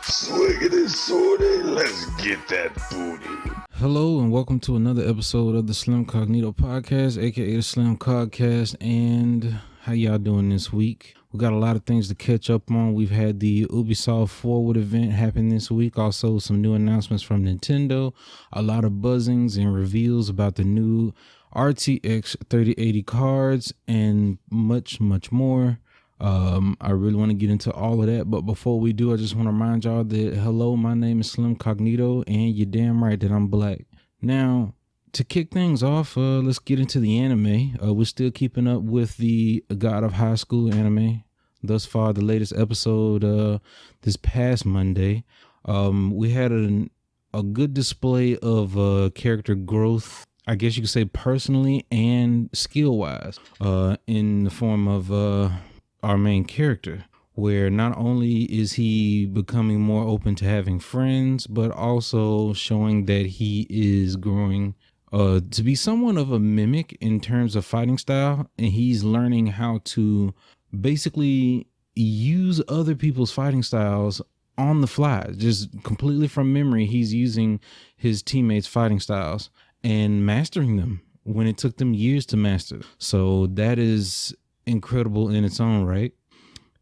Swiggity sorty, let's get that booty. Hello and welcome to another episode of the SlimCogcast, aka the SlimCogcast. And how y'all doing this week? We got a lot of things to catch up on. We've had the Ubisoft Forward event happen this week. Also some new announcements from Nintendo, a lot of buzzings and reveals about the new RTX 3080 cards, and much more. I really want to get into all of that, but before we do, I just want to remind y'all that hello, my name is Slim Cognito, and you're damn right that I'm black. Now, to kick things off, let's get into the anime. We're still keeping up with the God of High School anime. Thus far, the latest episode this past Monday, we had a good display of character growth, I guess you could say personally and skill-wise, in the form of our main character, where not only is he becoming more open to having friends, but also showing that he is growing to be somewhat of a mimic in terms of fighting style, and he's learning how to basically use other people's fighting styles on the fly, just completely from memory. He's using his teammates' fighting styles and mastering them when it took them years to master. So that is incredible in its own right.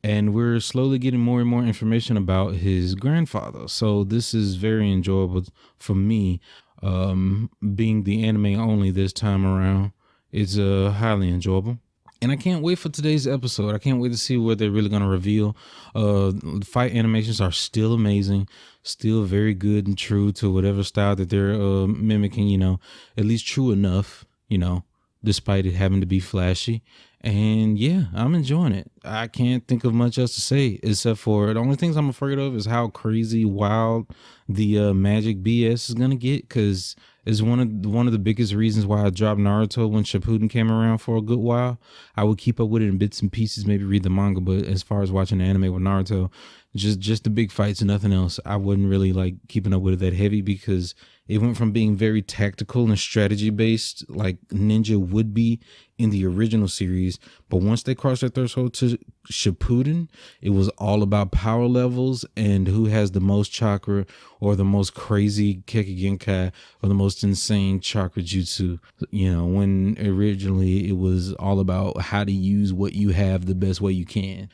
And we're slowly getting more and more information about his grandfather. So this is very enjoyable for me, being the anime only this time around. It's highly enjoyable. And I can't wait for today's episode. I can't wait to see what they're really going to reveal. Fight animations are still amazing, still very good and true to whatever style that they're mimicking, at least true enough, despite it having to be flashy. And yeah, I'm enjoying it. I can't think of much else to say except for the only things I'm afraid of is how crazy wild the magic BS is gonna get, because it's one of the biggest reasons why I dropped Naruto when Shippuden came around for a good while. I would keep up with it in bits and pieces, maybe read the manga, but as far as watching the anime with Naruto, just the big fights and nothing else, I wasn't really like keeping up with it that heavy, because it went from being very tactical and strategy based like Ninja would be in the original series, but once they crossed that threshold to Shippuden, it was all about power levels and who has the most chakra, or the most crazy Kekkei, or the most insane chakra jutsu. When originally it was all about how to use what you have the best way you can.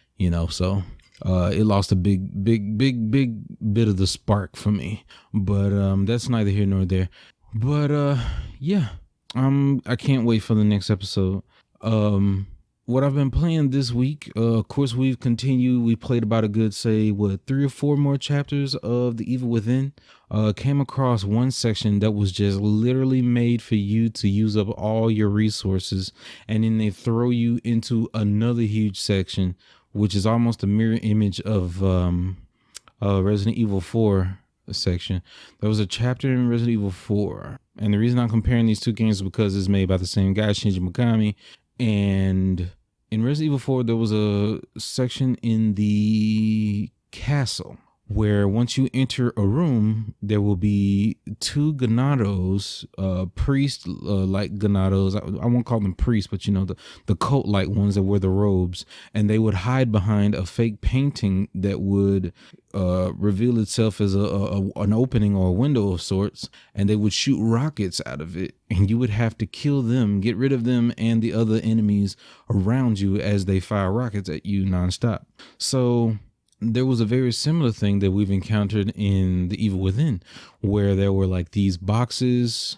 So it lost a big bit of the spark for me, but that's neither here nor there. But yeah, I can't wait for the next episode. What I've been playing this week, of course, we've continued. We played about a good, say, 3 or 4 more chapters of The Evil Within. Came across one section that was just literally made for you to use up all your resources, and then they throw you into another huge section, which is almost a mirror image of Resident Evil 4 section. There was a chapter in Resident Evil 4, and the reason I'm comparing these two games is because it's made by the same guy, Shinji Mikami. And in Resident Evil 4, there was a section in the castle where once you enter a room, there will be 2 Ganados, priests like Ganados. I won't call them priests, but the cult like ones that wear the robes, and they would hide behind a fake painting that would reveal itself as an opening or a window of sorts, and they would shoot rockets out of it, and you would have to kill them, get rid of them and the other enemies around you as they fire rockets at you nonstop. So there was a very similar thing that we've encountered in The Evil Within, where there were like these boxes.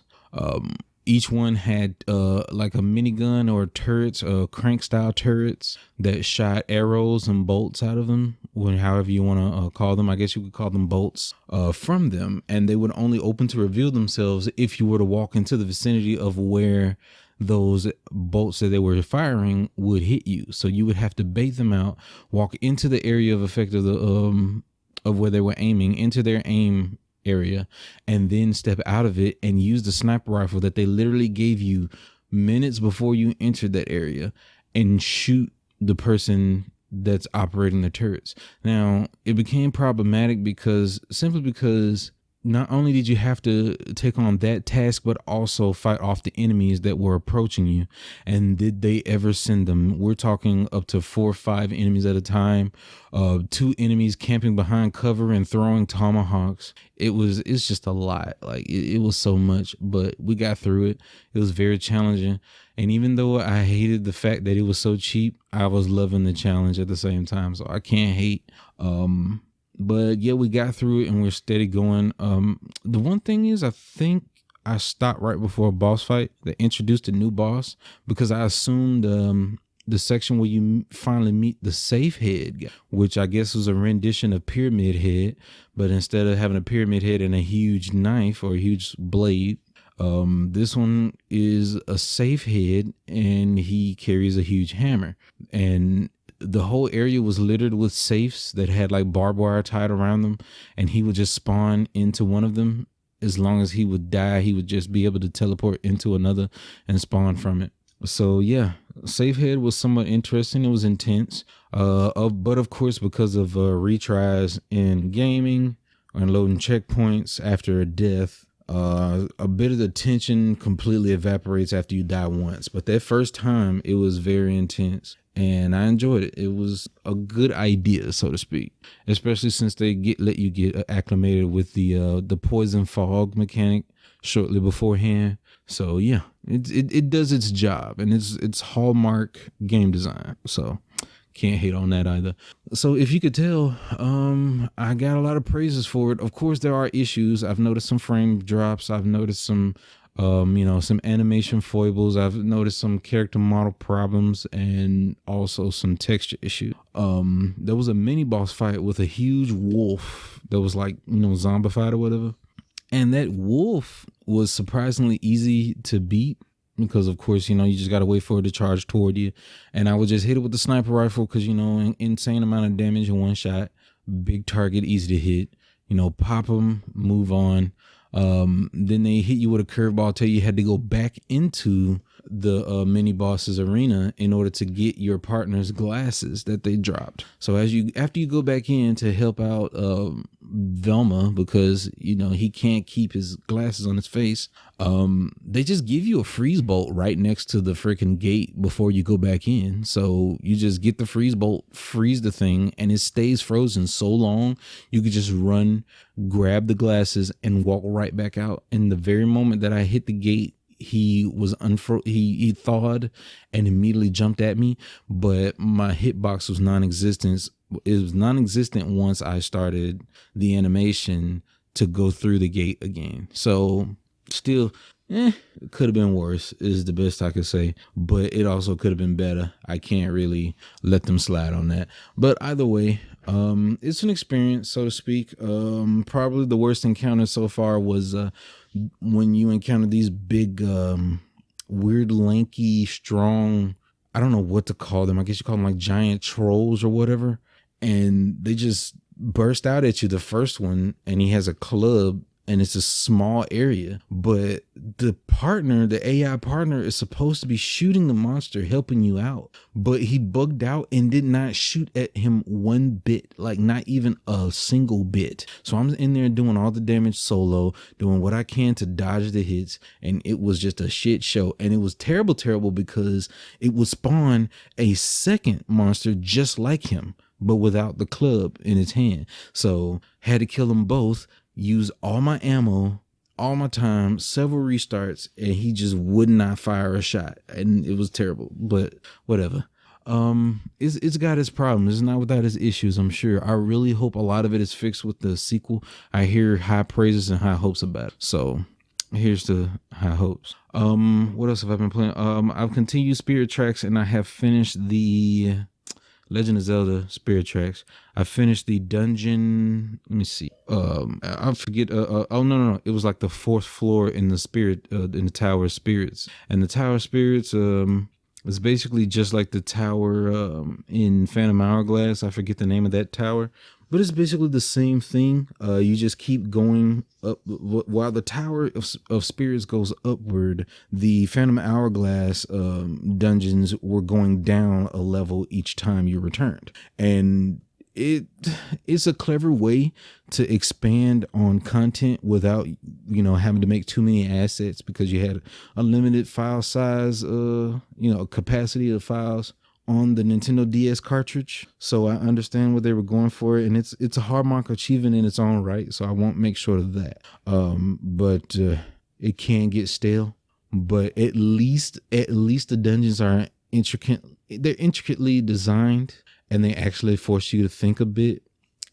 Each one had like a minigun or turrets, crank style turrets that shot arrows and bolts out of them, however you want to call them. I guess you could call them bolts from them. And they would only open to reveal themselves if you were to walk into the vicinity of where those bolts that they were firing would hit you. So you would have to bait them out, walk into the area of effect of of where they were aiming, into their aim area, and then step out of it and use the sniper rifle that they literally gave you minutes before you entered that area and shoot the person that's operating the turrets. Now, it became problematic simply because not only did you have to take on that task, but also fight off the enemies that were approaching you. And did they ever send them? We're talking up to 4 or 5 enemies at a time, 2 enemies camping behind cover and throwing tomahawks. It's just a lot. Like it was so much, but we got through it. It was very challenging. And even though I hated the fact that it was so cheap, I was loving the challenge at the same time. So I can't hate. But yeah, we got through it and we're steady going. The one thing is, I think I stopped right before a boss fight that introduced a new boss, because I assumed the section where you finally meet the safe head guy, which I guess was a rendition of Pyramid Head, but instead of having a pyramid head and a huge knife or a huge blade, this one is a safe head and he carries a huge hammer. And the whole area was littered with safes that had like barbed wire tied around them, and he would just spawn into one of them. As long as he would die, he would just be able to teleport into another and spawn from it. So yeah, safe head was somewhat interesting. It was intense, but of course, because of retries in gaming and loading checkpoints after a death, a bit of the tension completely evaporates after you die once. But that first time, it was very intense, and I enjoyed it. It was a good idea, so to speak, especially since they let you get acclimated with the poison fog mechanic shortly beforehand. So yeah, it does its job, and it's hallmark game design. So can't hate on that either. So if you could tell, I got a lot of praises for it. Of course, there are issues. I've noticed some frame drops. I've noticed some, some animation foibles. I've noticed some character model problems and also some texture issues. There was a mini boss fight with a huge wolf that was like, zombified or whatever. And that wolf was surprisingly easy to beat, because of course, you just got to wait for it to charge toward you. And I would just hit it with the sniper rifle, because, insane amount of damage in one shot, big target, easy to hit, pop them, move on. Then they hit you with a curveball, tell you had to go back into the mini boss's arena in order to get your partner's glasses that they dropped. So after you go back in to help out Velma, because he can't keep his glasses on his face, they just give you a freeze bolt right next to the freaking gate before you go back in. So you just get the freeze bolt, freeze the thing, and it stays frozen so long you could just run, grab the glasses, and walk right back out. And the very moment that I hit the gate, he was he thawed and immediately jumped at me, but my hitbox was non-existent. It was non-existent once I started the animation to go through the gate again. So still, it could have been worse is the best I could say, but it also could have been better. I can't really let them slide on that. But either way, it's an experience, so to speak. Probably the worst encounter so far was when you encounter these big, weird, lanky, strong, I don't know what to call them. I guess you call them like giant trolls or whatever. And they just burst out at you. The first one, and he has a club, and it's a small area, but the AI partner is supposed to be shooting the monster, helping you out, but he bugged out and did not shoot at him one bit, like not even a single bit. So I'm in there doing all the damage solo, doing what I can to dodge the hits, and it was just a shit show. And it was terrible because it would spawn a second monster just like him, but without the club in its hand. So had to kill them both, use all my ammo, all my time, several restarts, and he just would not fire a shot. And it was terrible, but whatever. It's got its problems. It's not without its issues, I'm sure. I really hope a lot of it is fixed with the sequel. I hear high praises and high hopes about it. So here's the high hopes. What else have I been playing? I've continued Spirit Tracks, and I have finished the Legend of Zelda Spirit Tracks. I finished the dungeon. Let me see. I forget. Oh no. It was like the 4th floor in the spirit, in the Tower of Spirits. And the Tower of Spirits, is basically just like the tower in Phantom Hourglass. I forget the name of that tower, but it's basically the same thing. You just keep going up while the Tower of Spirits goes upward. The Phantom Hourglass dungeons were going down a level each time you returned, and it's a clever way to expand on content without having to make too many assets, because you had a limited file size, capacity of files on the Nintendo DS cartridge. So I understand what they were going for, and it's a hard mark achievement in its own right. So I won't make sure of that. But it can get stale. But at least the dungeons are intricate. They're intricately designed, and they actually force you to think a bit.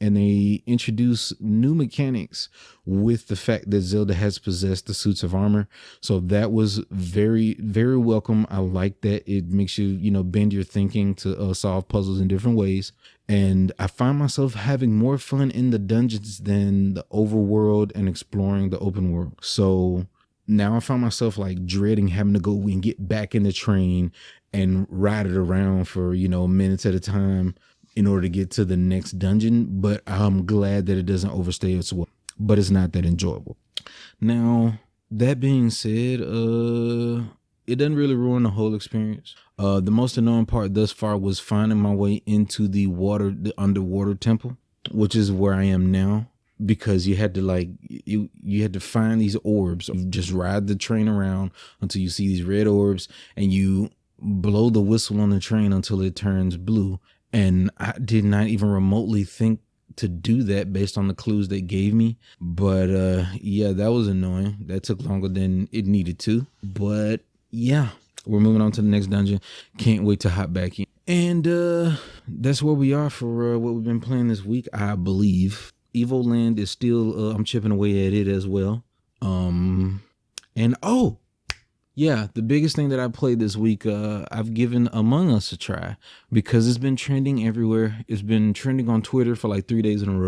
And they introduce new mechanics with the fact that Zelda has possessed the suits of armor. So that was very, very welcome. I like that. It makes you, bend your thinking to solve puzzles in different ways. And I find myself having more fun in the dungeons than the overworld and exploring the open world. So now I find myself like dreading having to go and get back in the train and ride it around for, minutes at a time in order to get to the next dungeon. But I'm glad that it doesn't overstay its welcome, but it's not that enjoyable. Now, that being said, it doesn't really ruin the whole experience. The most annoying part thus far was finding my way into the underwater temple, which is where I am now, because you had to you had to find these orbs. You just ride the train around until you see these red orbs, and you blow the whistle on the train until it turns blue. And I did not even remotely think to do that based on the clues they gave me. But yeah, that was annoying. That took longer than it needed to. But yeah, we're moving on to the next dungeon. Can't wait to hop back in. And that's where we are for what we've been playing this week, I believe. Evo Land is still, I'm chipping away at it as well. Yeah, the biggest thing that I played this week, I've given Among Us a try, because it's been trending everywhere. It's been trending on Twitter for like 3 nights in a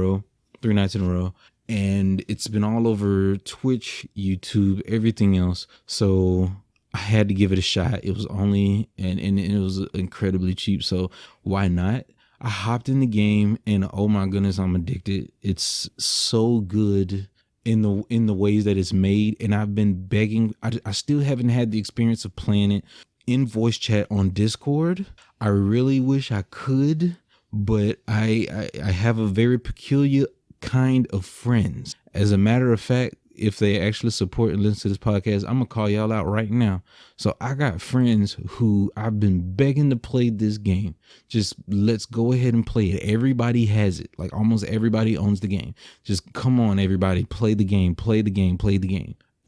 row. And it's been all over Twitch, YouTube, everything else. So I had to give it a shot. It was only, and it was incredibly cheap. So why not? I hopped in the game, and oh my goodness, I'm addicted. It's so good in the ways that it's made, and I've been begging. I still haven't had the experience of playing it in voice chat on Discord. I really wish I could, but I have a very peculiar kind of friends. As a matter of fact, if they actually support and listen to this podcast, I'm gonna call y'all out right now. So I got friends who I've been begging to play this game. Just let's go ahead and play it. Everybody has it. Like almost everybody owns the game. Just come on, everybody, play the game.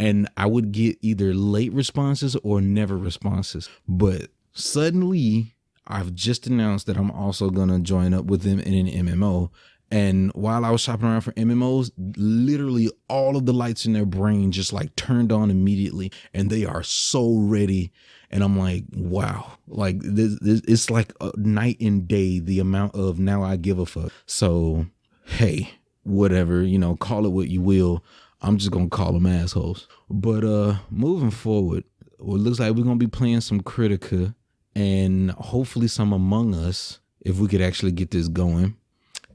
And I would get either late responses or never responses. But suddenly I've just announced that I'm also gonna join up with them in an MMO. And while I was shopping around for MMOs, literally all of the lights in their brain just like turned on immediately, and they are so ready. And I'm like, wow, like this it's like a night and day, the amount of now I give a fuck. So, hey, whatever, call it what you will. I'm just going to call them assholes. But moving forward, it looks like we're going to be playing some Critica and hopefully some Among Us, if we could actually get this going.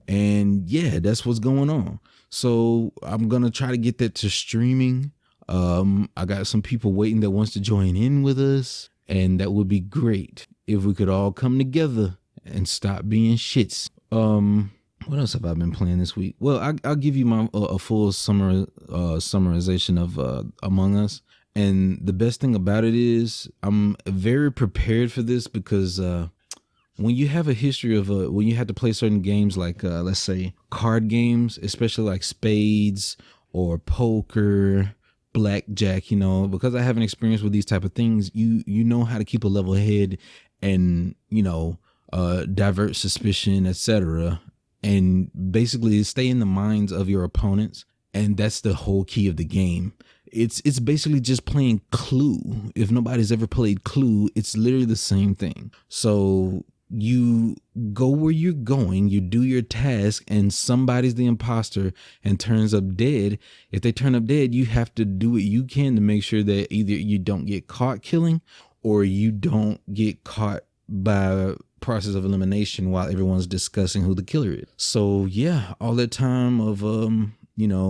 And yeah, that's what's going on. So I'm going to try to get that to streaming. I got some people waiting that wants to join in with us, and that would be great if we could all come together and stop being shits. What else have I been playing this week? Well, I'll give you my a full summarization of Among Us. And the best thing about it is I'm very prepared for this, because when you have a history of when you had to play certain games like let's say card games, especially like spades or poker, blackjack, because I have an experience with these type of things, you know how to keep a level head and divert suspicion, etc., and basically stay in the minds of your opponents. And that's the whole key of the game. It's basically just playing Clue. If nobody's ever played Clue, it's literally the same thing. So you go where you're going, you do your task, and somebody's the imposter and turns up dead. If they turn up dead, you have to do what you can to make sure that either you don't get caught killing or you don't get caught by process of elimination while everyone's discussing who the killer is. So yeah, all that time of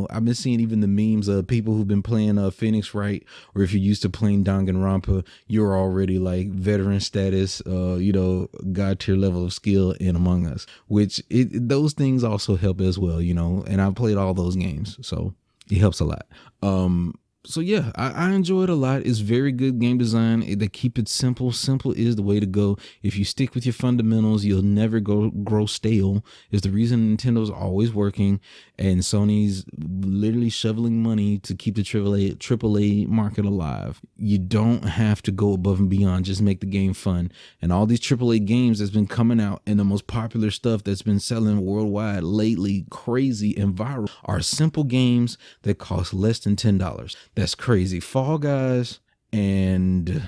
I've been seeing even the memes of people who've been playing Phoenix Wright, or if you're used to playing Danganronpa, you're already like veteran status, god tier level of skill in Among Us, which those things also help as well, and I've played all those games, so it helps a lot. So yeah, I enjoy it a lot. It's very good game design. They keep it simple. Simple is the way to go. If you stick with your fundamentals, you'll never grow stale. Is the reason Nintendo's always working, and Sony's literally shoveling money to keep the AAA market alive. You don't have to go above and beyond. Just make the game fun. And all these AAA games that's been coming out, and the most popular stuff that's been selling worldwide lately, crazy and viral, are simple games that cost less than $10. That's crazy. Fall Guys and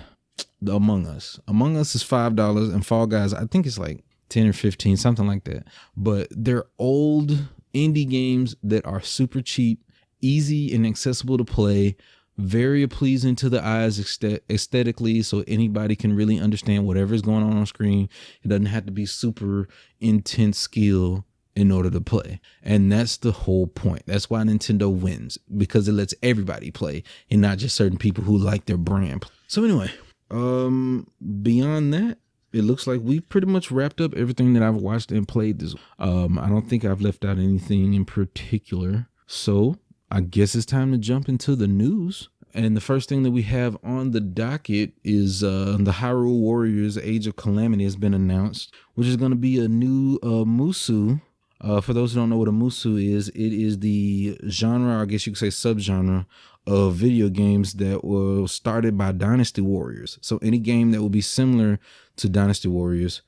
Among Us. Among Us is $5, and Fall Guys, I think it's like 10 or 15, something like that. But they're old indie games that are super cheap, easy and accessible to play, very pleasing to the eyes aesthetically, so anybody can really understand whatever is going on screen. It doesn't have to be super intense skill in order to play. And that's the whole point. That's why Nintendo wins, because it lets everybody play and not just certain people who like their brand. So anyway, beyond that, it looks like we pretty much wrapped up everything that I've watched and played this. I don't think I've left out anything in particular. So I guess it's time to jump into the news. And the first thing that we have on the docket is the Hyrule Warriors Age of Calamity has been announced, which is going to be a new Musu. For those who don't know what a Musu is, it is the genre, I guess you could say subgenre, of video games that were started by Dynasty Warriors. So any game that will be similar to Dynasty Warriors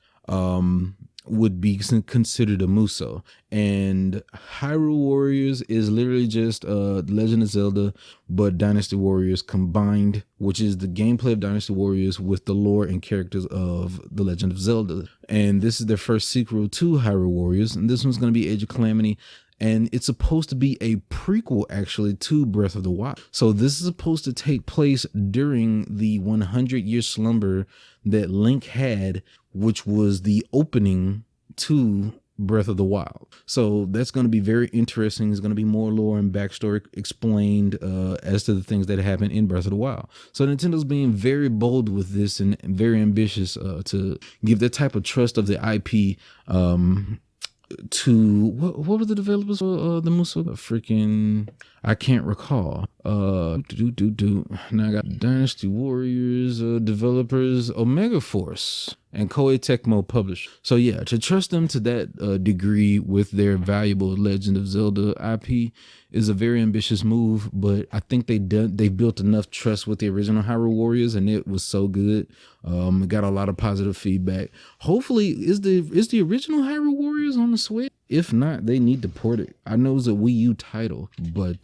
would be considered a Muso. And Hyrule Warriors is literally just Legend of Zelda, but Dynasty Warriors combined, which is the gameplay of Dynasty Warriors with the lore and characters of The Legend of Zelda. And this is their first sequel to Hyrule Warriors, and this one's going to be Age of Calamity. And it's supposed to be a prequel, actually, to Breath of the Wild. So this is supposed to take place during the 100-year slumber that Link had, which was the opening to Breath of the Wild. So that's going to be very interesting. There's going to be more lore and backstory explained as to the things that happened in Breath of the Wild. So Nintendo's being very bold with this and very ambitious to give that type of trust of the IP to what were the developers for the Muso? Freaking, I can't recall. Now I got Dynasty Warriors developers, Omega Force and Koei Tecmo published. So yeah, to trust them to that degree with their valuable Legend of Zelda IP is a very ambitious move, but I think they built enough trust with the original Hyrule Warriors, and it was so good. It got a lot of positive feedback. Hopefully, is the original Hyrule Warriors on the Switch? If not, they need to port it. I know it's a Wii U title, but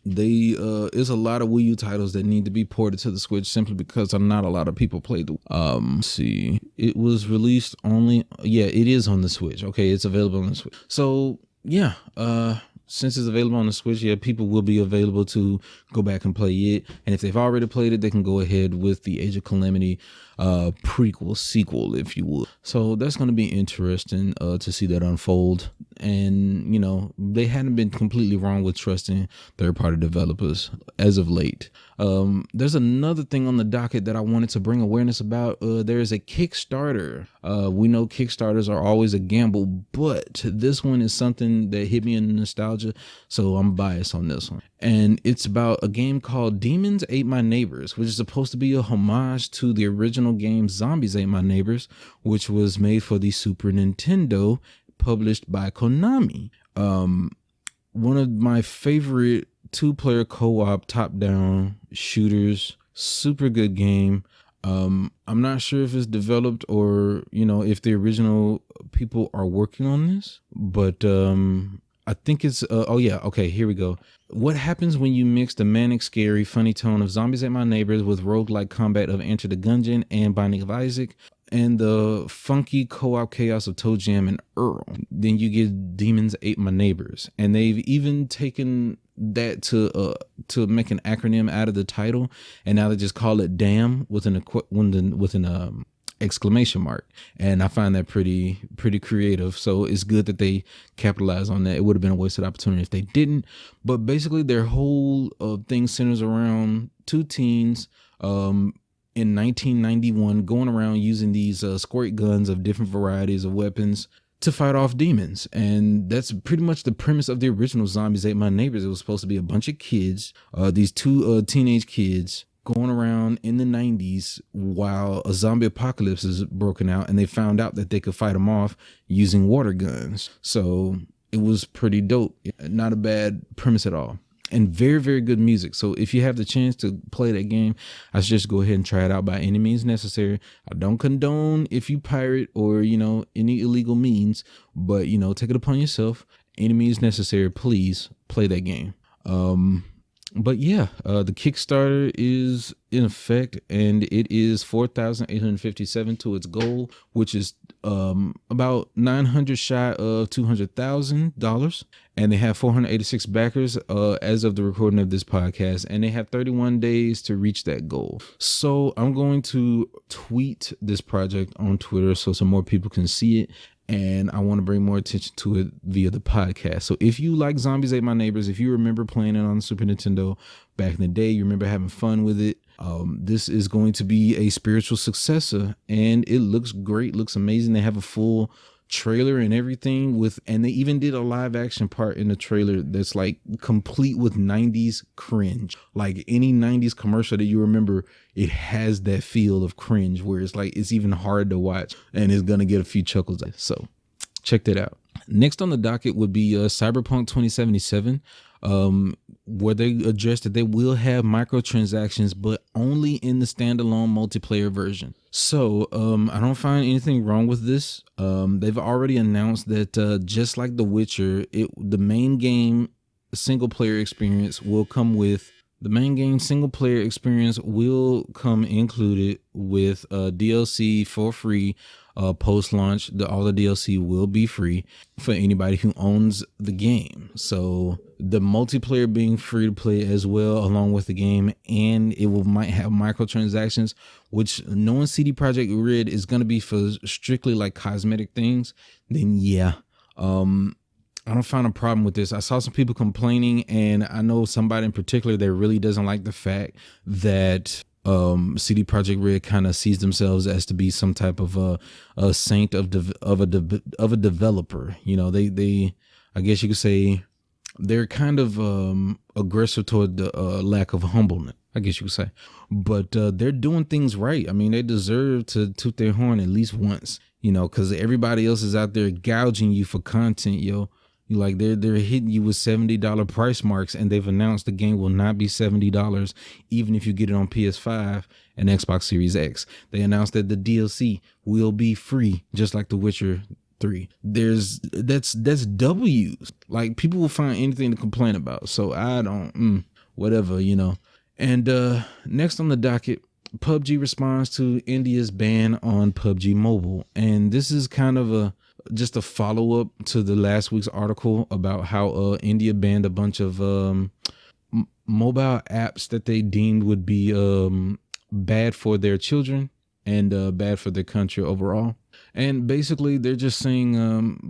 there's a lot of Wii U titles that need to be ported to the Switch simply because not a lot of people played the let's see. It was released only, it is on the Switch. Okay, it's available on the Switch. So yeah, since it's available on the Switch, people will be available to go back and play it. And if they've already played it, they can go ahead with the Age of Calamity prequel, sequel, if you would. So that's going to be interesting to see that unfold. And, they hadn't been completely wrong with trusting third-party developers as of late. There's another thing on the docket that I wanted to bring awareness about. There is a Kickstarter. We know Kickstarters are always a gamble, but this one is something that hit me in nostalgia, so I'm biased on this one. And it's about a game called Demons Ate My Neighbors, which is supposed to be a homage to the original game Zombies Ate My Neighbors, which was made for the Super Nintendo, published by Konami. One of my favorite two-player co-op top-down shooters. Super good game. I'm not sure if it's developed or, if the original people are working on this, but I think it's, okay, here we go. What happens when you mix the manic, scary, funny tone of Zombies Ate My Neighbors with roguelike combat of Enter the Gungeon and Binding of Isaac, and the funky co-op chaos of Toe Jam and Earl? Then you get Demons Ate My Neighbors. And they've even taken that to make an acronym out of the title, and now they just call it DAM with an exclamation mark. And I find that pretty creative. So it's good that they capitalize on that. It would have been a wasted opportunity if they didn't. But basically their whole thing centers around two teens in 1991 going around using these squirt guns of different varieties of weapons to fight off demons. And that's pretty much the premise of the original Zombies Ate My Neighbors. It was supposed to be a bunch of kids, these two teenage kids going around in the 90s while a zombie apocalypse is broken out, and they found out that they could fight them off using water guns. So it was pretty dope. Not a bad premise at all. And very, very good music. So if you have the chance to play that game, I suggest go ahead and try it out by any means necessary. I don't condone if you pirate or, any illegal means, but, take it upon yourself. Any means necessary, please play that game. But yeah, the Kickstarter is in effect, and it is $4,857 to its goal, which is about $900 shy of $200,000. And they have 486 backers as of the recording of this podcast, and they have 31 days to reach that goal. So I'm going to tweet this project on Twitter so some more people can see it. And I want to bring more attention to it via the podcast. So if you like Zombies Ate My Neighbors, if you remember playing it on the Super Nintendo back in the day, you remember having fun with it, this is going to be a spiritual successor, and it looks great, looks amazing. They have a full trailer and everything and they even did a live action part in the trailer that's like complete with 90s cringe. Like any 90s commercial that you remember, it has that feel of cringe where it's like it's even hard to watch and it's gonna get a few chuckles. So check that out. Next on the docket would be Cyberpunk 2077, where they address that they will have microtransactions, but only in the standalone multiplayer version. So I don't find anything wrong with this. They've already announced that just like The Witcher, the main game single player experience will come included with DLC for free. Post-launch, all the DLC will be free for anybody who owns the game. So the multiplayer being free to play as well along with the game, and might have microtransactions, which knowing CD Projekt Red is going to be for strictly like cosmetic things, then yeah, I don't find a problem with this. I saw some people complaining, and I know somebody in particular that really doesn't like the fact that CD Projekt Red kind of sees themselves as to be some type of a saint of a developer. They I guess you could say they're kind of aggressive toward the lack of humbleness, I guess you could say. But they're doing things right. I mean, they deserve to toot their horn at least once, because everybody else is out there gouging you for content, yo. Like they're hitting you with $70 price marks, and they've announced the game will not be $70 even if you get it on PS5 and Xbox Series X. They announced that the DLC will be free, just like The Witcher 3. That's W's. Like people will find anything to complain about. So I don't whatever, And next on the docket, Pubg responds to India's ban on Pubg Mobile, and this is kind of just a follow-up to the last week's article about how India banned a bunch of mobile apps that they deemed would be bad for their children and bad for their country overall. And basically, they're just saying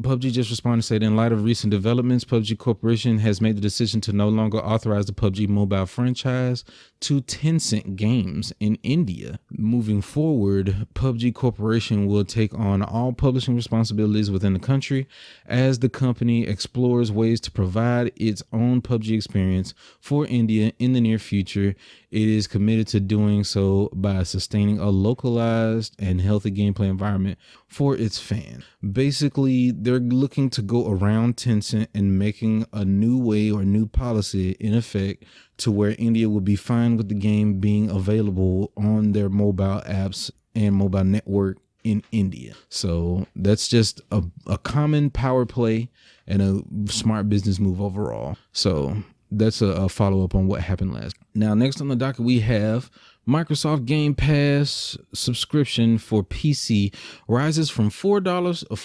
Pubg just responded and said, in light of recent developments, Pubg Corporation has made the decision to no longer authorize the Pubg mobile franchise to Tencent Games in India. Moving forward, Pubg Corporation will take on all publishing responsibilities within the country as the company explores ways to provide its own Pubg experience for India in the near future. It is committed to doing so by sustaining a localized and healthy gameplay environment for its fans. Basically, they're looking to go around Tencent and making a new way or new policy in effect to where India would be fine with the game being available on their mobile apps and mobile network in India. So that's just a common power play and a smart business move overall. So that's a follow-up on what happened last. Now, next on the docket, we have Microsoft Game Pass subscription for PC rises from €4 to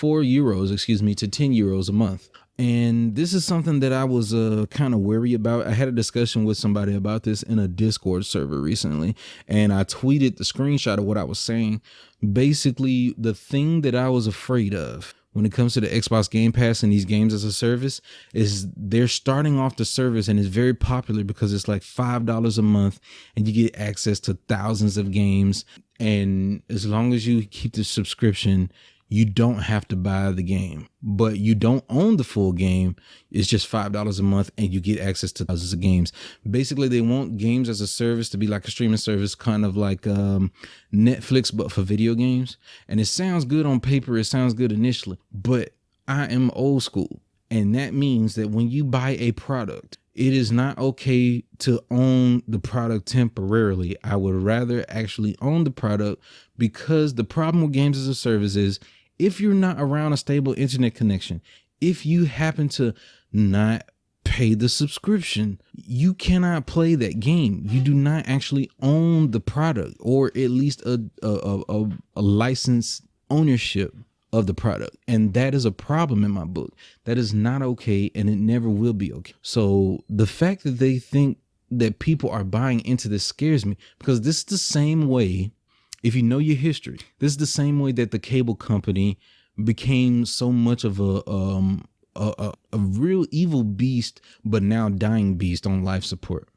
€10 a month. And this is something that I was kind of wary about. I had a discussion with somebody about this in a Discord server recently, and I tweeted the screenshot of what I was saying. Basically, the thing that I was afraid of when it comes to the Xbox Game Pass and these games as a service is they're starting off the service, and it's very popular because it's like $5 a month and you get access to thousands of games. And as long as you keep the subscription, you don't have to buy the game, but you don't own the full game. It's just $5 a month and you get access to thousands of games. Basically, they want games as a service to be like a streaming service, kind of like Netflix, but for video games. And it sounds good on paper. It sounds good initially, but I am old school. And that means that when you buy a product, it is not okay to own the product temporarily. I would rather actually own the product, because the problem with games as a service is if you're not around a stable internet connection, if you happen to not pay the subscription, you cannot play that game. You do not actually own the product, or at least a license ownership of the product. And that is a problem in my book. That is not okay, and it never will be okay. So the fact that they think that people are buying into this scares me, because this is the same way, if you know your history, this is the same way that the cable company became so much of a real evil beast, but now dying beast on life support.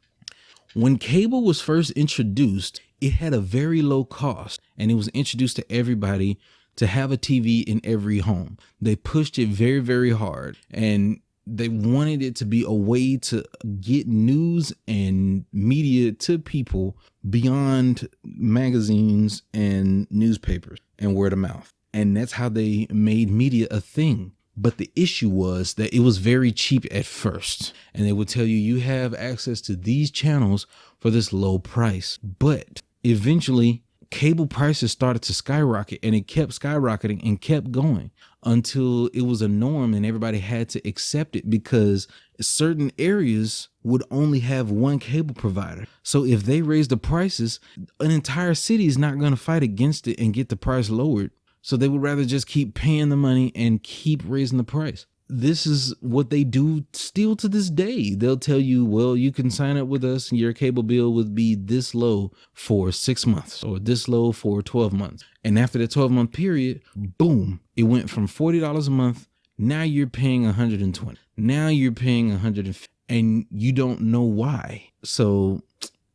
When cable was first introduced, it had a very low cost, and it was introduced to everybody to have a TV in every home. They pushed it very, very hard, and they wanted it to be a way to get news and media to people beyond magazines and newspapers and word of mouth. And that's how they made media a thing. But the issue was that it was very cheap at first. And they would tell you, you have access to these channels for this low price. But eventually, cable prices started to skyrocket, and it kept skyrocketing and kept going until it was a norm, and everybody had to accept it, because certain areas would only have one cable provider. So if they raise the prices, an entire city is not going to fight against it and get the price lowered. So they would rather just keep paying the money and keep raising the price. This is what they do still to this day. They'll tell you, well, you can sign up with us and your cable bill would be this low for 6 months, or this low for 12 months. And after the 12-month period, boom, it went from $40 a month. Now you're paying $120. Now you're paying $150, and you don't know why. So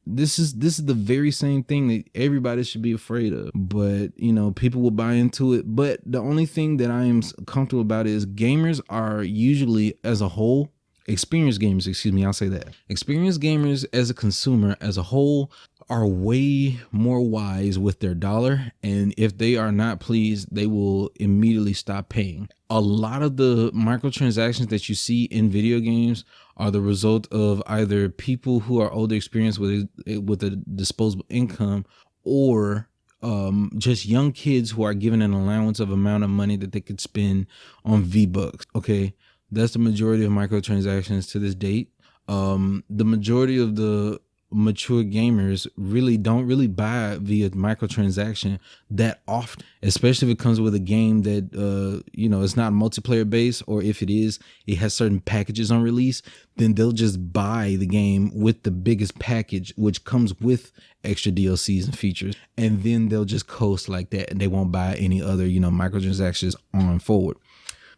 this is the very same thing that everybody should be afraid of, but people will buy into it. But the only thing that I am comfortable about is gamers are usually, as a whole, experienced gamers, I'll say that. Experienced gamers as a consumer, as a whole, are way more wise with their dollar, and if they are not pleased, they will immediately stop paying. A lot of the microtransactions that you see in video games are the result of either people who are older, experienced with a disposable income, or just young kids who are given an allowance of amount of money that they could spend on V-Bucks. Okay, that's the majority of microtransactions to this date. The majority of the mature gamers don't buy via microtransaction that often, especially if it comes with a game that it's not multiplayer based, or if it is, it has certain packages on release. Then they'll just buy the game with the biggest package, which comes with extra DLCs and features, and then they'll just coast like that, and they won't buy any other microtransactions on forward.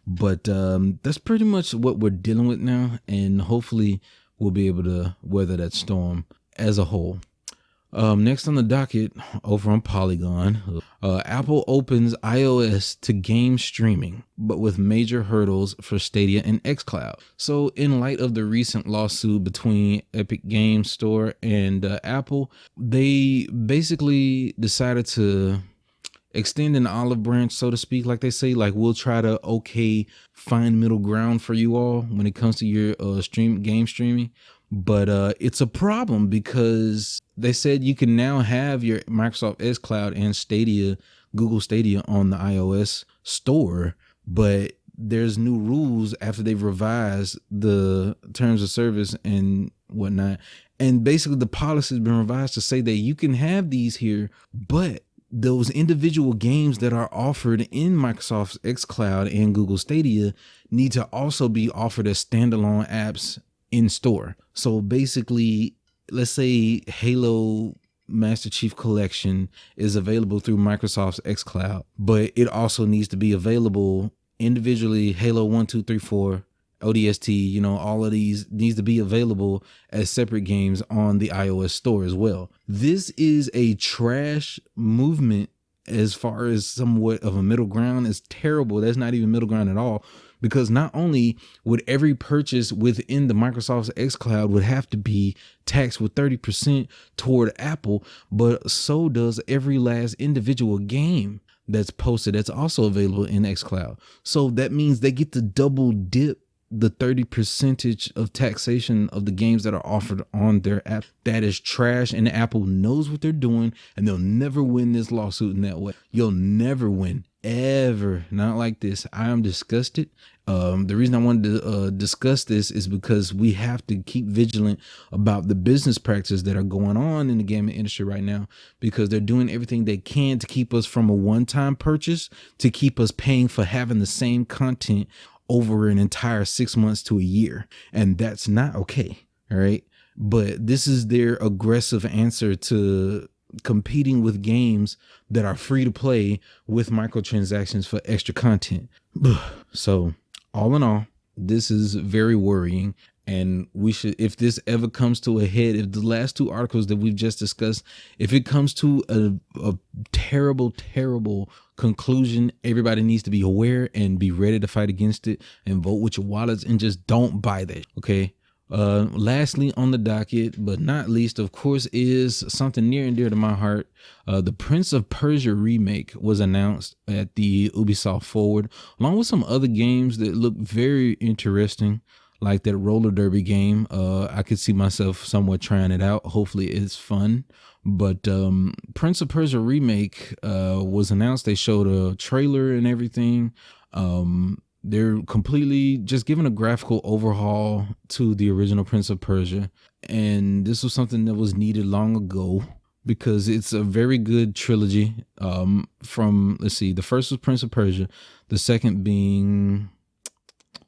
But that's pretty much what we're dealing with now, and hopefully we'll be able to weather that storm as a whole. Next on the docket, over on Polygon, Apple opens iOS to game streaming, but with major hurdles for Stadia and xCloud. So in light of the recent lawsuit between Epic Games Store and Apple, they basically decided to extend an olive branch, so to speak, like they say. Like, we'll try to find middle ground for you all when it comes to your game streaming. But it's a problem, because they said you can now have your Microsoft xCloud and Stadia, Google Stadia, on the iOS store, but there's new rules after they've revised the terms of service and whatnot. And basically the policy has been revised to say that you can have these here, but those individual games that are offered in Microsoft's xCloud and Google Stadia need to also be offered as standalone apps in store. So basically, let's say Halo Master Chief Collection is available through Microsoft's xCloud, but it also needs to be available individually. Halo 1, 2, 3, 4, ODST, all of these needs to be available as separate games on the iOS store as well. This is a trash movement as far as somewhat of a middle ground. Is terrible. That's not even middle ground at all, because not only would every purchase within the Microsoft's xCloud would have to be taxed with 30% toward Apple, but so does every last individual game that's posted that's also available in xCloud. So that means they get to double dip the 30% of taxation of the games that are offered on their app. That is trash, and Apple knows what they're doing, and they'll never win this lawsuit in that way. You'll never win, ever. Not like this. I am disgusted. The reason I wanted to discuss this is because we have to keep vigilant about the business practices that are going on in the gaming industry right now, because they're doing everything they can to keep us from a one-time purchase, to keep us paying for having the same content over an entire 6 months to a year. And that's not okay. All right. But this is their aggressive answer to competing with games that are free to play with microtransactions for extra content. So all in all, this is very worrying. And we should, if this ever comes to a head, if the last two articles that we've just discussed, if it comes to a terrible, terrible conclusion, everybody needs to be aware and be ready to fight against it and vote with your wallets and just don't buy that. Okay. Lastly on the docket, but not least, of course, is something near and dear to my heart. The Prince of Persia remake was announced at the Ubisoft Forward, along with some other games that look very interesting, like that roller derby game. I could see myself somewhat trying it out. Hopefully it's fun. But Prince of Persia remake was announced. They showed a trailer and everything. They're completely just giving a graphical overhaul to the original Prince of Persia. And this was something that was needed long ago, because it's a very good trilogy. Let's see, the first was Prince of Persia, the second being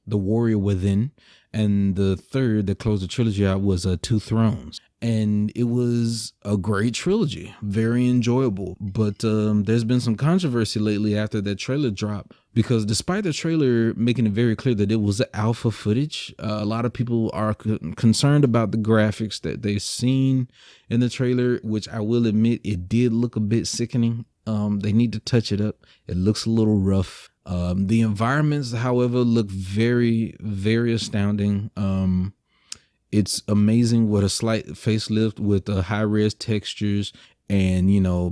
The Warrior Within, and the third that closed the trilogy out was Two Thrones. And it was a great trilogy, very enjoyable. But there's been some controversy lately after that trailer dropped, because despite the trailer making it very clear that it was alpha footage, a lot of people are concerned about the graphics that they've seen in the trailer, which I will admit, it did look a bit sickening. They need to touch it up. It looks a little rough. The environments, however, look very, very astounding. It's amazing what a slight facelift with high-res textures and,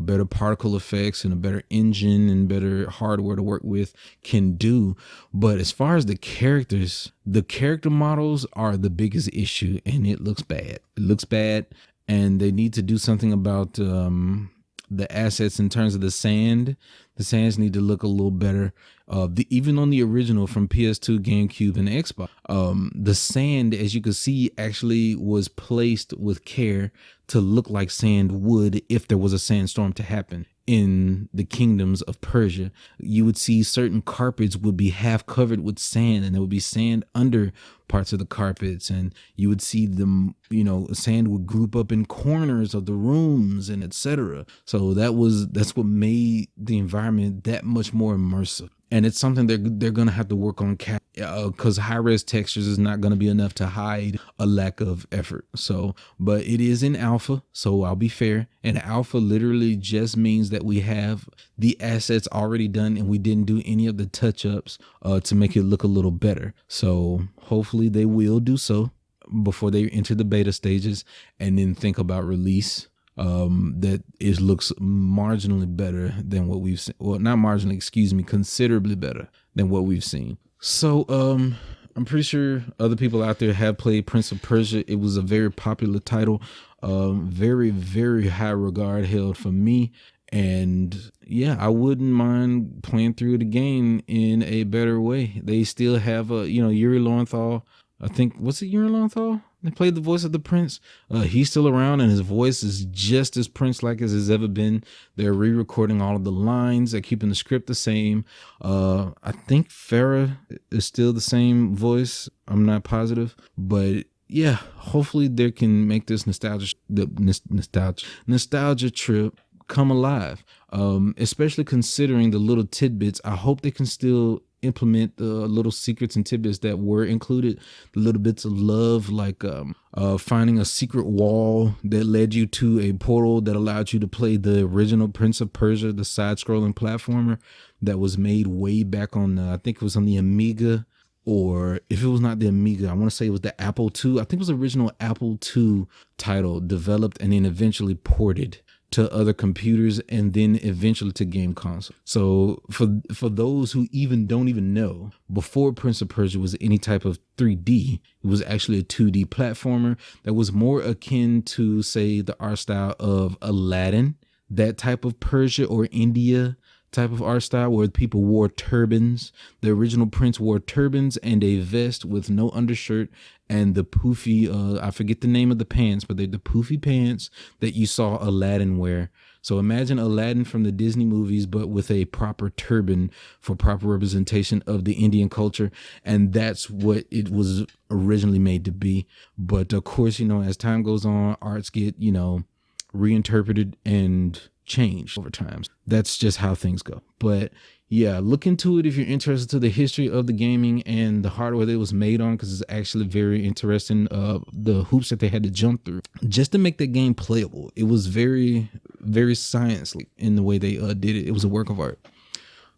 better particle effects and a better engine and better hardware to work with can do. But as far as the characters, the character models are the biggest issue, and it looks bad. It looks bad, and they need to do something about the assets in terms of the sand. The sands need to look a little better. Even on the original from PS2, GameCube, and Xbox, the sand, as you can see, actually was placed with care to look like sand would if there was a sandstorm to happen. In the kingdoms of Persia, you would see certain carpets would be half covered with sand, and there would be sand under parts of the carpets, and you would see them, sand would group up in corners of the rooms and etc. So that's what made the environment that much more immersive. And it's something they're going to have to work on, because high-res textures is not going to be enough to hide a lack of effort. So, but it is in alpha, so I'll be fair. And alpha literally just means that we have the assets already done, and we didn't do any of the touch-ups to make it look a little better. So hopefully they will do so before they enter the beta stages and then think about release. That it looks marginally better than what we've seen. Well, not marginally, considerably better than what we've seen. So, I'm pretty sure other people out there have played Prince of Persia. It was a very popular title, very, very high regard held for me. And yeah, I wouldn't mind playing through the game in a better way. They still have Yuri Lowenthal. I think, what's it, Yuri Lowenthal? They played the voice of the prince. He's still around, and his voice is just as prince-like as it's ever been. They're re-recording all of the lines. They're keeping the script the same. I think Farah is still the same voice. I'm not positive, but yeah, hopefully they can make this nostalgia trip come alive. Especially considering the little tidbits. I hope they can still implement the little secrets and tidbits that were included, the little bits of love, like finding a secret wall that led you to a portal that allowed you to play the original Prince of Persia, the side-scrolling platformer that was made way back on I think it was on the Amiga, or if it was not the Amiga, I want to say it was the Apple II. I think it was the original Apple II title, developed and then eventually ported to other computers and then eventually to game console. So for those who don't even know, before Prince of Persia was any type of 3D, it was actually a 2D platformer that was more akin to, say, the art style of Aladdin, that type of Persia or India type of art style where people wore turbans. The original prince wore turbans and a vest with no undershirt and the poofy, I forget the name of the pants, but they're the poofy pants that you saw Aladdin wear. So imagine Aladdin from the Disney movies, but with a proper turban for proper representation of the Indian culture. And that's what it was originally made to be. But of course, as time goes on, arts get, reinterpreted and changed over time. That's just how things go. But yeah, look into it if you're interested to the history of the gaming and the hardware that it was made on, because it's actually very interesting. The hoops that they had to jump through just to make that game playable. It was very, very science-like in the way they did it. It was a work of art.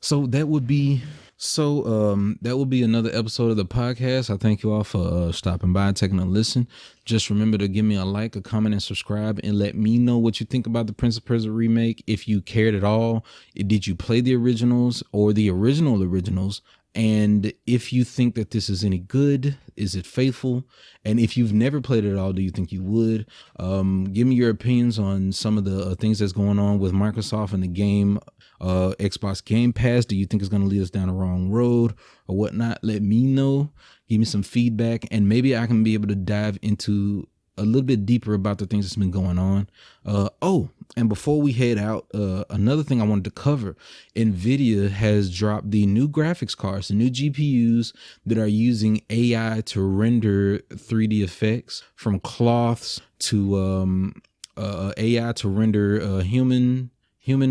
So that would be another episode of the podcast. I thank you all for stopping by and taking a listen. Just remember to give me a like, a comment, and subscribe, and let me know what you think about the Prince of Persia remake. If you cared at all, did you play the originals or the originals? And if you think that this is any good, is it faithful? And if you've never played it at all, do you think you would? Give me your opinions on some of the things that's going on with Microsoft and the game, Xbox Game Pass. Do you think it's going to lead us down the wrong road or whatnot? Let me know. Give me some feedback, and maybe I can be able to dive into a little bit deeper about the things that's been going on. And before we head out, another thing I wanted to cover, NVIDIA has dropped the new graphics cards, the new GPUs that are using AI to render 3D effects, from cloths to AI to render human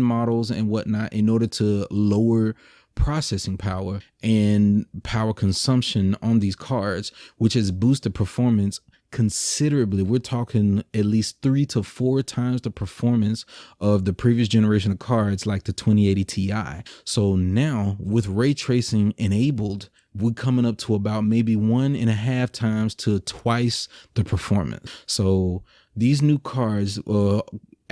models and whatnot, in order to lower processing power and power consumption on these cards, which has boosted performance considerably. We're talking at least 3 to 4 times the performance of the previous generation of cards, like the 2080 Ti. So now with ray tracing enabled, we're coming up to about maybe 1.5 times to twice the performance. So these new cards,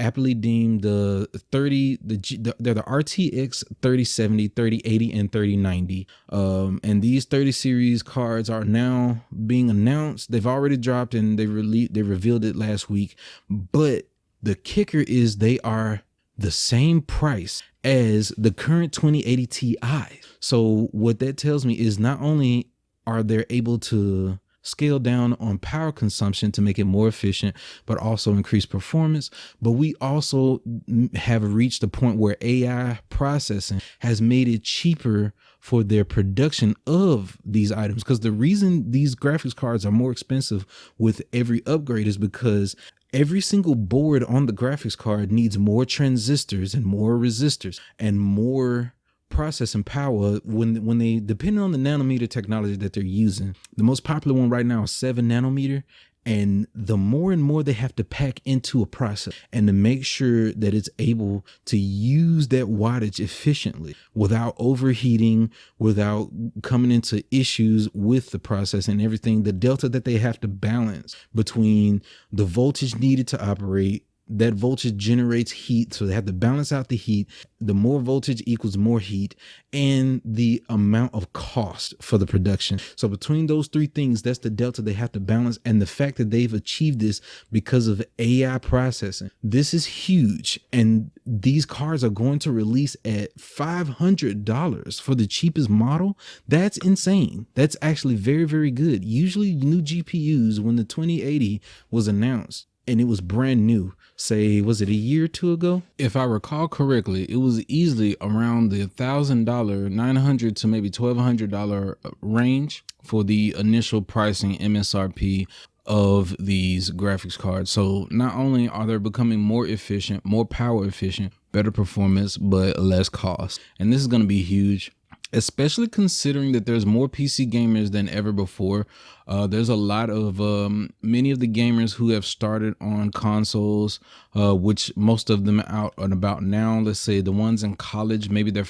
aptly deemed they're the RTX 3070, 3080, and 3090. And these 30 series cards are now being announced. They've already dropped and they revealed it last week. But the kicker is they are the same price as the current 2080 Ti. So what that tells me is not only are they able to scale down on power consumption to make it more efficient, but also increase performance. But we also have reached a point where AI processing has made it cheaper for their production of these items. Because the reason these graphics cards are more expensive with every upgrade is because every single board on the graphics card needs more transistors and more resistors and more processing power when they, depending on the nanometer technology that they're using. The most popular one right now is 7 nanometer, and the more and more they have to pack into a process and to make sure that it's able to use that wattage efficiently without overheating, without coming into issues with the process and everything. The delta that they have to balance between the voltage needed to operate that voltage generates heat. So they have to balance out the heat. The more voltage equals more heat, and the amount of cost for the production. So between those three things, that's the delta they have to balance. And the fact that they've achieved this because of AI processing, this is huge. And these cards are going to release at $500 for the cheapest model. That's insane. That's actually very, very good. Usually new GPUs, when the 2080 was announced, and it was brand new, say, was it a year or two ago? If I recall correctly, it was easily around the $1,000, $900 to maybe $1,200 range for the initial pricing MSRP of these graphics cards. So not only are they becoming more efficient, more power efficient, better performance, but less cost. And this is going to be huge, especially considering that there's more PC gamers than ever before. There's a lot of many of the gamers who have started on consoles, which most of them out and about now. Let's say the ones in college, maybe they're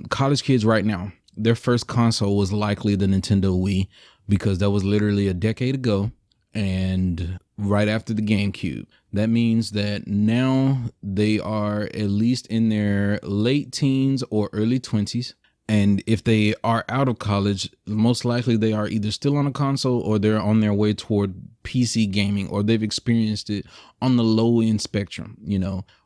college kids right now. Their first console was likely the Nintendo Wii, because that was literally a decade ago and right after the GameCube. That means that now they are at least in their late teens or early 20s. And if they are out of college, most likely they are either still on a console or they're on their way toward PC gaming, or they've experienced it on the low end spectrum,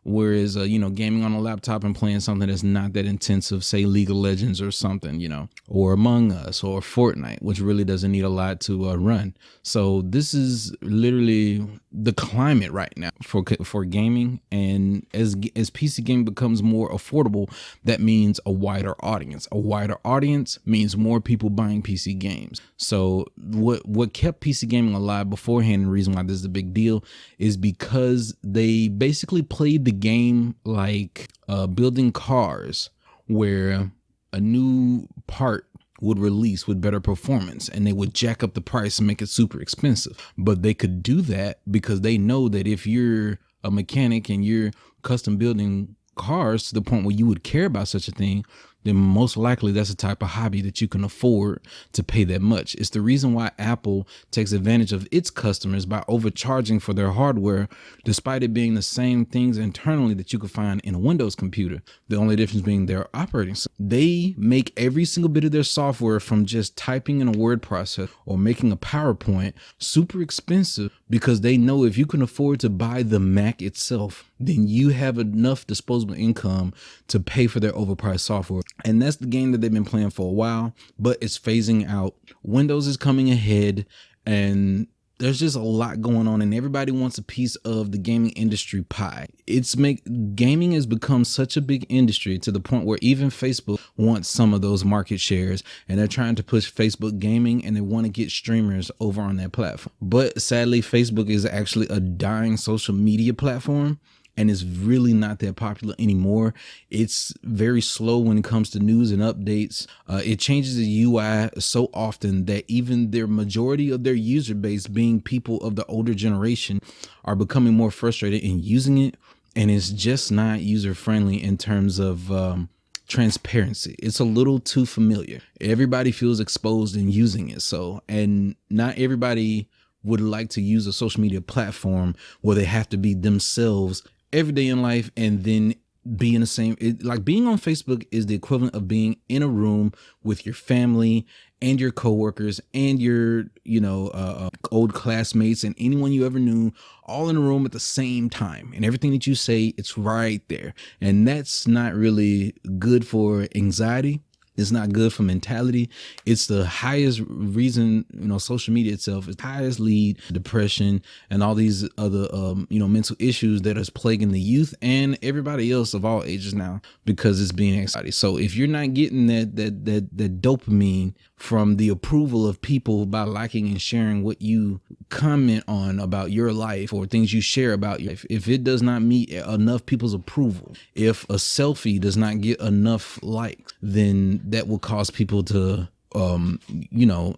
whereas, gaming on a laptop and playing something that's not that intensive, say League of Legends or something, or Among Us or Fortnite, which really doesn't need a lot to run. So this is literally the climate right now for gaming. And as PC gaming becomes more affordable, that means a wider audience. A wider audience means more people buying PC games. So what kept PC gaming alive beforehand, and the reason why this is a big deal, is because they basically played the game like building cars, where a new part would release with better performance and they would jack up the price and make it super expensive. But they could do that because they know that if you're a mechanic and you're custom building cars to the point where you would care about such a thing, then most likely that's a type of hobby that you can afford to pay that much. It's the reason why Apple takes advantage of its customers by overcharging for their hardware, despite it being the same things internally that you could find in a Windows computer. The only difference being their operating system. They make every single bit of their software, from just typing in a word processor or making a PowerPoint, super expensive, because they know if you can afford to buy the Mac itself, then you have enough disposable income to pay for their overpriced software. And that's the game that they've been playing for a while, but it's phasing out. Windows is coming ahead, and there's just a lot going on, and everybody wants a piece of the gaming industry pie. Gaming has become such a big industry to the point where even Facebook wants some of those market shares, and they're trying to push Facebook gaming, and they want to get streamers over on their platform. But sadly, Facebook is actually a dying social media platform, and it's really not that popular anymore. It's very slow when it comes to news and updates. It changes the UI so often that even their majority of their user base, being people of the older generation, are becoming more frustrated in using it. And it's just not user friendly in terms of transparency. It's a little too familiar. Everybody feels exposed in using it. And not everybody would like to use a social media platform where they have to be themselves every day in life, and then be in the same, like being on Facebook is the equivalent of being in a room with your family and your coworkers and your, old classmates and anyone you ever knew, all in a room at the same time. And everything that you say, it's right there. And that's not really good for anxiety. It's not good for mentality. It's the highest reason, social media itself is highest lead depression and all these other, mental issues that is plaguing the youth and everybody else of all ages now, because it's being anxiety. So if you're not getting that dopamine from the approval of people by liking and sharing what you comment on about your life or things you share about your life, if it does not meet enough people's approval, if a selfie does not get enough likes, then that will cause people to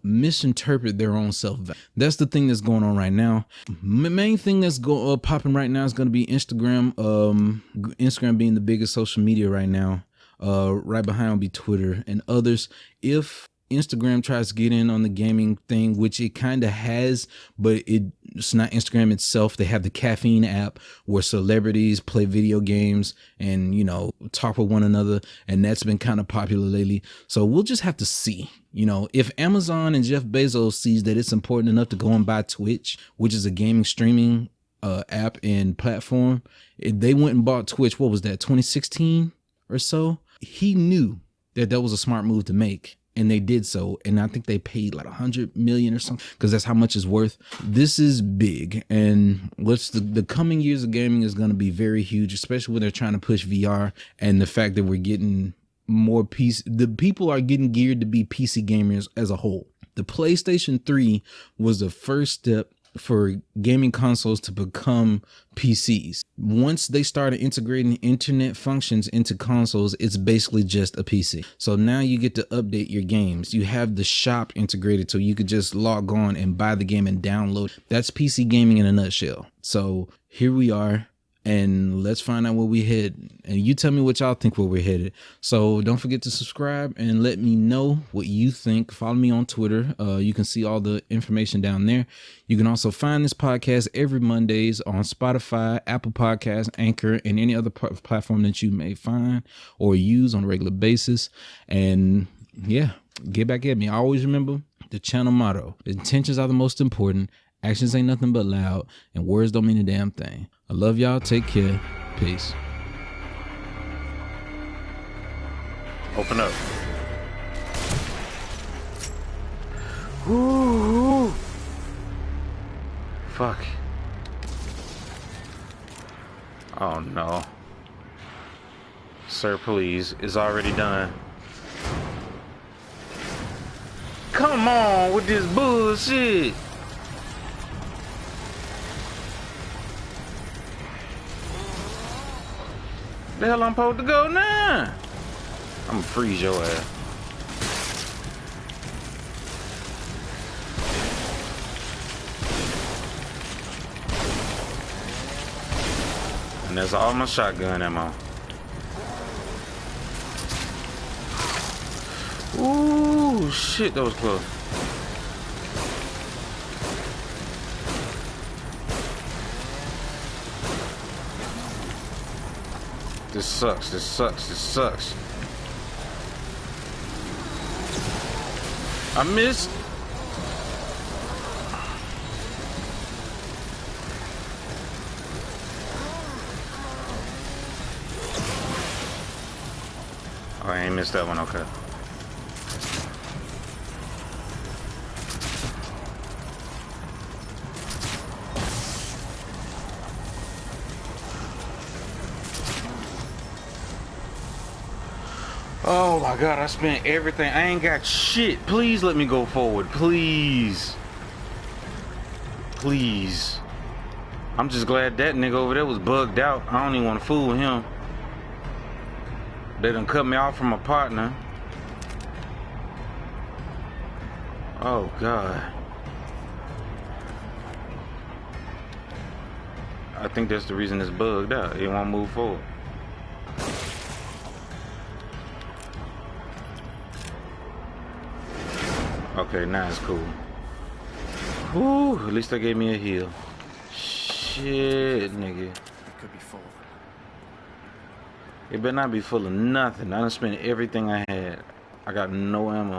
misinterpret their own self-value. That's the thing that's going on right now. Main thing that's popping right now is going to be Instagram. Instagram being the biggest social media right now. Right behind will be Twitter and others. If Instagram tries to get in on the gaming thing, which it kind of has, but it's not Instagram itself. They have the Caffeine app where celebrities play video games and, you know, talk with one another. And that's been kind of popular lately. So we'll just have to see, you know, if Amazon and Jeff Bezos sees that it's important enough to go and buy Twitch, which is a gaming streaming app and platform. They went and bought Twitch. What was that, 2016 or so? He knew that that was a smart move to make. And they did so. And I think they paid like 100 million or something, because that's how much it's worth. This is big. And what's the coming years of gaming is going to be very huge, especially when they're trying to push VR, and the fact that we're getting more the people are getting geared to be PC gamers as a whole. The PlayStation 3 was the first step for gaming consoles to become PCs. Once they started integrating internet functions into consoles, it's basically just a PC. So now you get to update your games. You have the shop integrated, so you could just log on and buy the game and download. That's PC gaming in a nutshell. So here we are. And let's find out where we head. And you tell me what y'all think where we're headed. So don't forget to subscribe and let me know what you think. Follow me on Twitter. You can see all the information down there. You can also find this podcast every Mondays on Spotify, Apple Podcasts, Anchor, and any other platform that you may find or use on a regular basis. And yeah, get back at me. I always remember the channel motto: intentions are the most important. Actions ain't nothing but loud, and words don't mean a damn thing. I love y'all. Take care. Peace. Open up. Ooh. Fuck. Oh no. Sir, please. It's already done. Come on with this bullshit. The hell I'm supposed to go now? I'm gonna freeze your ass. And that's all my shotgun ammo. Ooh, shit, that was close. This sucks, this sucks, this sucks. I missed. Oh, I ain't missed that one, okay. Oh my god, I spent everything. I ain't got shit. Please let me go forward. Please. Please. I'm just glad that nigga over there was bugged out. I don't even want to fool with him. They done cut me off from my partner. Oh god. I think that's the reason it's bugged out. It won't move forward. Okay, now it's cool. Whew, at least they gave me a heal. Shit, nigga. It could be full. It better not be full of nothing. I done spent everything I had. I got no ammo.